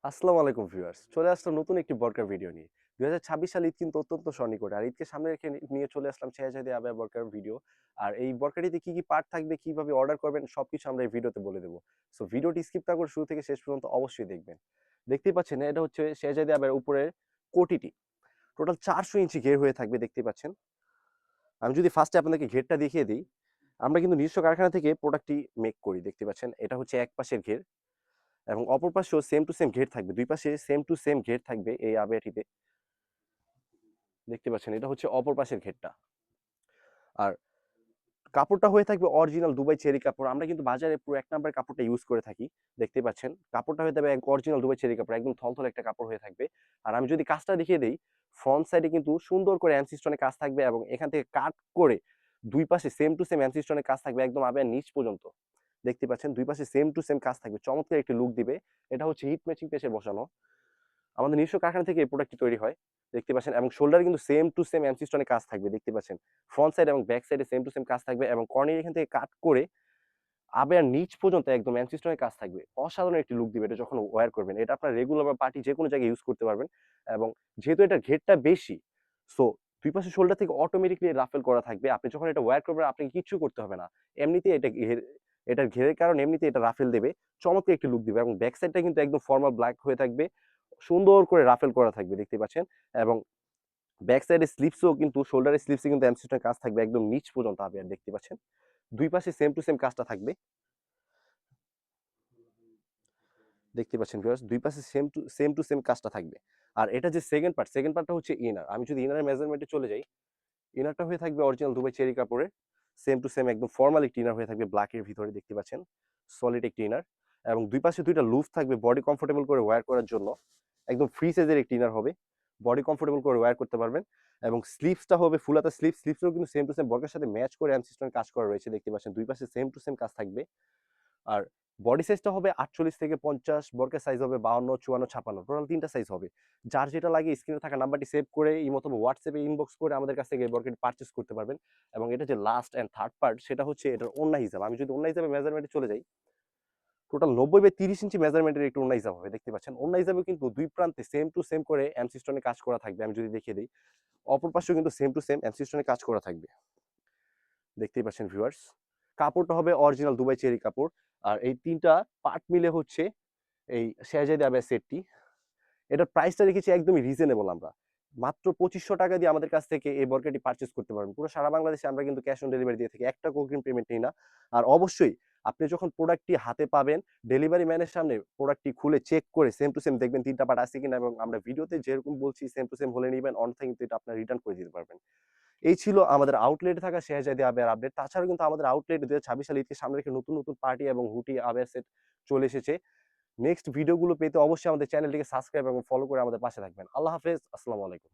আসসালামু আলাইকুম ভিউয়ার্স, চলে আসলাম নতুন একটি বরকার ভিডিও নিয়ে। 2026 সাল ঈদ কিন্তু অত্যন্ত সন্নিকটে, আর ঈদকে সামনে রেখে নিয়ে চলে আসলাম শেহজাদী আবায়া বরকার ভিডিও। আর এই বরকাটিতে কি কি পার্ট থাকবে, কিভাবে অর্ডার করবেন, সবকিছু আমরা এই ভিডিওতে বলে দেবো। সো ভিডিওটি স্কিপ না করে শুরু থেকে শেষ পর্যন্ত অবশ্যই দেখবেন। দেখতেই পাচ্ছেন, এটা হচ্ছে শেহজাদী আবায়ার উপরের কোটিটি। টোটাল 400 ইঞ্চি ঘের হয়ে থাকবে, দেখতেই পাচ্ছেন। আমি যদি ফার্স্টে আপনাদেরকে ঘেরটা দেখিয়ে দিই, আমরা কিন্তু নিজস্ব কারখানা থেকে প্রোডাক্টটি মেক করি, দেখতে পাচ্ছেন। এটা হচ্ছে এক পাশের ঘের এবং অপর পাশেও সেম টু সেম ঘের থাকবে, দুই পাশে সেম টু সেম ঘের থাকবে এই আবায়াটিতে। দেখতে পাচ্ছেন, এটা হচ্ছে অপর পাশের ঘেরটা। আর কাপড়টা হয়ে থাকবে অরিজিনাল দুবাই চেরি কাপড়। আমরা কিন্তু বাজারে পুরো ১ নাম্বার কাপড়টা ইউজ করে থাকি। দেখতে পাচ্ছেন, কাপড়টা হয়ে যাবে অরিজিনাল দুবাই চেরি কাপড়, একদম থলথলে একটা কাপড় হয়ে থাকবে। আর আমি যদি কাজটা দেখিয়ে দেই, ফ্রন্ট সাইডে কিন্তু সুন্দর করে এমসি স্টোনের কাজ থাকবে এবং এখান থেকে কাট করে দুই পাশে সেম টু সেম এমসি স্টোনের কাজ থাকবে একদম আবার নিচ পর্যন্ত। দেখতে পাচ্ছেন, দুই পাশে সেম টু সেম কাজ থাকবে, চমৎকার একটি লুক দিবে। এটা হচ্ছে হিট ম্যাচিং পেজে বসানো। আমাদের নিজস্ব কারখানা থেকে এই প্রোডাক্টটি তৈরি হয়, দেখতে পাচ্ছেন। এবং শোল্ডারে কিন্তু সেম টু সেম এমসি স্টোনের কাজ থাকবে, দেখতে পাচ্ছেন। ফ্রন্ট সাইড এবং ব্যাক সাইডে সেম টু সেম কাজ থাকবে এবং কর্নার এখান থেকে কাট করে আবার নিচ পর্যন্ত একদম এমসি স্টোনের কাজ থাকবে। অসাধারণ একটি লুক দিবে এটা যখন ওয়্যার করবেন। এটা আপনার রেগুলার বা পার্টি যেকোনো জায়গায় ইউজ করতে পারবেন। এবং যেহেতু এটার ঘেরটা বেশি, সো দুই পাশে শোল্ডার থেকে অটোমেটিক্যালি রাফেল করা থাকবে। আপনি যখন এটা ওয়্যার করবেন আপনাকে কিচ্ছু করতে হবে না। এমনিতেই এটার ঘেরের কারণে এমনিতেই এটা রাফেল দেবে। চমৎকার একটি লুক দিবে এবং ব্যাক সাইডটা কিন্তু একদম ফর্মাল ব্ল্যাক হয়ে থাকবে। সুন্দর করে রাফেল করা থাকবে, দেখতে পাচ্ছেন। এবং ব্যাক সাইডে স্লিপসও কিন্তু শোল্ডারের স্লিপসে কিন্তু এমসি স্টোনের কাজ থাকবে একদম নিচ পর্যন্ত আবার, দেখতে পাচ্ছেন। দুই পাশে সেম টু সেম কাজটা থাকবে, দেখতে পাচ্ছেন ভিউয়ার্স। দুই পাশে সেম টু সেম কাজটা থাকবে। আর এটা যে সেকেন্ড পার্টটা হচ্ছে ইনার। আমি যদি ইনারের মেজারমেন্টে চলে যাই, ইনারটা হয়ে থাকবে অরিজিনাল দুবাই চেরি কাপড়ের, সেম টু সেম একদম ফর্মাল একটি ইনার হয়ে থাকবে ব্ল্যাকের ভিতরে, দেখতে পাচ্ছেন। সলিড একটি ইনার এবং দুই পাশে দুইটা লুপ থাকবে বডি কমফোর্টেবল করে ওয়্যার করার জন্য। একদম ফ্রি সাইজের একটি ইনার হবে, বডি কমফোর্টেবল করে ওয়্যার করতে পারবেন। এবং স্লিভসটা হবে ফুল হাতা স্লিভ, স্লিভসও কিন্তু সেম টু সেম বর্গের সাথে ম্যাচ করে এমসিস্টোনের কাজ করা রয়েছে, দেখতে পাচ্ছেন। দুই পাশে সেম টু সেম কাজ থাকবে। আর বডি সাইজটা হবে ৪৮ থেকে ৫০, বরকের সাইজ হবে ৫২, ৫৪, ৫৬, টোটাল ৩টা সাইজ হবে। যার যেটা লাগে স্ক্রিনে থাকা নাম্বারটি সেভ করে ইমো অথবা হোয়াটসঅ্যাপে ইনবক্স করে আমাদের কাছ থেকে এই বরকেটি পারচেজ করতে পারবেন। এবং এটা যে লাস্ট অ্যান্ড থার্ড পার্ট, সেটা হচ্ছে এটার ওড়না হিসাব। আমি যদি ওড়না হিসাবে মেজারমেন্টে চলে যাই, টোটাল ৯০/৩০ ইঞ্চি মেজারমেন্টের একটি ওড়না হিসাব হবে, দেখতে পাচ্ছেন। ওড়না হিসাবে কিন্তু দুই প্রান্তে সেম টু সেম করে এমসি স্টোনে কাজ করা থাকবে। আমি যদি দেখিয়ে দিই, অপর পাশেও কিন্তু সেম টু সেম এমসি স্টোনে কাজ করা থাকবে, দেখতেই পাচ্ছেন ভিউয়ার্স। কাপড়টা হবে অরিজিনাল দুবাই চেরি কাপড়। আর এই ৩টা পার্ট মিলে হচ্ছে এই শেহজাদী আবায়া সেটটি। এটার প্রাইসটা রেখেছি একদমই রিজনেবল আমরা। মাত্র ৳২৫০০ দিয়ে আমাদের কাছ থেকে এই বরকাটি পারচেজ করতে পারবেন। পুরো সারা বাংলাদেশে আমরা কিন্তু ক্যাশ অন ডেলিভারি দিয়ে থাকি। ৳১ টাকাও অগ্রিম পেমেন্ট নেই না। আর অবশ্যই আপনি যখন প্রোডাক্টটি হাতে পাবেন, ডেলিভারি ম্যানের সামনে প্রোডাক্টটি খুলে চেক করে সেম টু সেম দেখবেন ৩ টা পার্ট আছে কিনা, এবং আমরা ভিডিওতে যেরকম বলছি সেম টু সেম হলে নিবেন, অন্যথায় কিন্তু এটা আপনার রিটার্ন করে দিতে পারবেন। এই ছিল আমাদের আউটলেটে থাকা শেহজাদী আবায়ার আপডেট। তাছাড়াও কিন্তু আমাদের আউটলেটে ২০২৬ সালে ঈদকে সামনে রেখে নতুন, নতুন পার্টি এবং হুডি, আবায়া সেট চলে এসেছে। নেক্সট ভিডিওগুলো পেতে অবশ্যই আমাদের চ্যানেলটিকে সাবস্ক্রাইব এবং ফলো করে আমাদের পাশে থাকবেন। আল্লাহ হাফেজ। আসসালামু আলাইকুম।